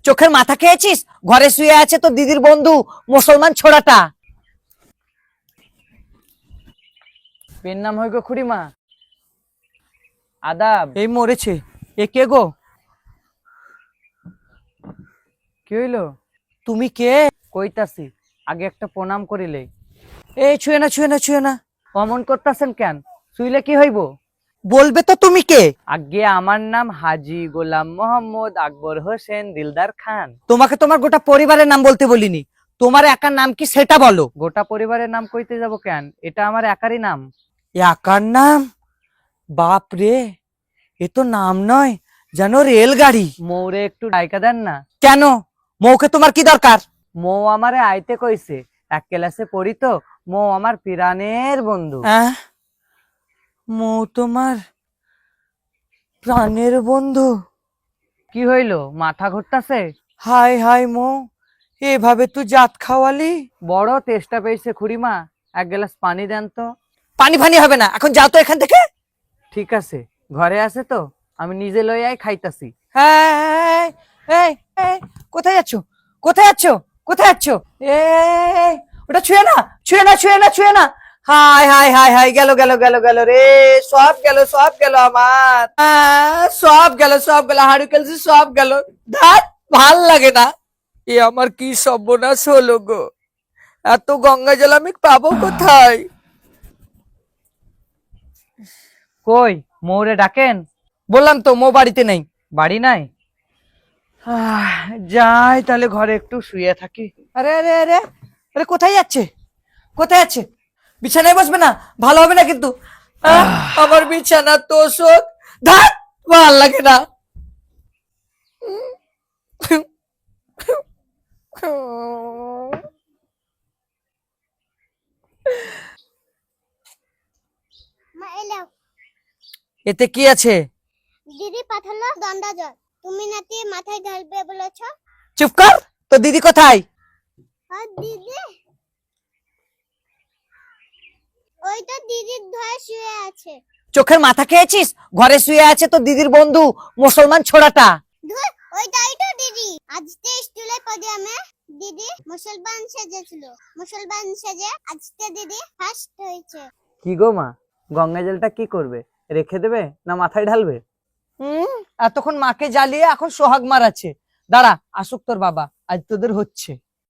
চোখের মাথা খেয়েছিস? ঘরে শুয়ে আছে তো দিদির বন্ধু মুসলমান ছোড়াটা। পেন নাম হয় গো খুড়িমা। আদাব। এই মরেছে। এ কে গো? কি হইলো? তুমি কে? কইতাছি, আগে একটা প্রণাম করিলে। এই ছুঁয়ে না, ছুঁয়ে না, ছুঁয়ে না। অমন করতেছেন কেন? শুইলে কি হইব? বলবে তো তুমি কে? আগে আমার নাম হাজি গোলাম মোহাম্মদ আকবর হোসেন দিলদার খান। তোমাকে তোমার গোটা পরিবারের নাম বলতে বলিনি। তোমার একার নাম কি সেটা বলো। গোটা পরিবারের নাম কইতে যাব কেন? এটা আমার একারই নাম। একার নাম? বাপ রে, এ তো নাম নয়, যেন রেলগাড়ি। মৌরে একটু ডাইকা দেন না। কেন? মৌকে তোমার কি দরকার? মৌ আমারে আইতে কইছে, এক ক্লাসে পড়ি তো। মৌ আমার পিরানের বন্ধু। হ্যাঁ, মৌ তোমার প্রাণের বন্ধু? কি হইলো, মাথা ঘুরতাছে? হাই হাই মৌ, এভাবে তুই জাত খাওয়ালি? বড় তেষ্টা পেয়েছে খুড়িমা, এক গ্লাস পানি দেন তো। পানি ফানি হবে না, এখন যাও তো এখান থেকে। ঠিক আছে, ঘরে আছে তো, আমি নিজে লই আই খাইতাছি। হ্যাঁ, এই এই, কোথায় যাচ্ছ? কোথায় যাচ্ছ? কোথায় যাচ্ছ? এই, ওটা ছুঁয়ে না, ছুঁয়ে না, ছুঁয়ে না, ছুঁয়ে না। হাই হাই হাই হাই, গেল গেল গেল গেল রে, সব গেল, সব গেল আমার। সব গেল, সব গেল, হাড়ু খেলছি, সব গেল। ধ্যাৎ, ভাল লাগে না। এ আমার কি সর্বনাশ হলো গো। এত গঙ্গা জল আমি পাবো কোথায়? কই, মৌরে ডাকেন। বললাম তো মো বাড়িতে নেই। বাড়ি নাই? যাই তাহলে ঘরে একটু শুয়ে থাকি। আরে আরে আরে আরে, কোথায় যাচ্ছে? কোথায় যাচ্ছে? বিছানায় বসবে না, ভালো হবে না কিন্তু। আমার বিছানা তোষক, ধাত, ভাল লাগে না। মা এলো। এতে কি আছে? দিদি পাঠালো গঙ্গা জল, তুমি নাকি মাথায় ঢালবে বলেছ। চুপ কর, তো দিদি কোথায়? আর দিদি, ওই তো দিদির ধরে শুয়ে আছে। চোখের মাথা খেয়েছিস? ঘরে শুয়ে আছে তো দিদির বন্ধু মুসলমান ছোড়াটা। ধুর, ওইটাই তো দিদি। আজকে স্কুলে প্রোগ্রামে দিদি মুসলমান সেজেছিল। মুসলমান সেজে আজকে দিদি ফার্স্ট হয়েছে। কি গো মা, গঙ্গা জলটা কি করবে? রেখে দেবে না মাথায় ঢালবে? এতক্ষণ মাকে জ্বালিয়ে এখন সোহাগ মারাচ্ছে। দাঁড়া, আসুক তোর বাবা, আজ তোদের হচ্ছে।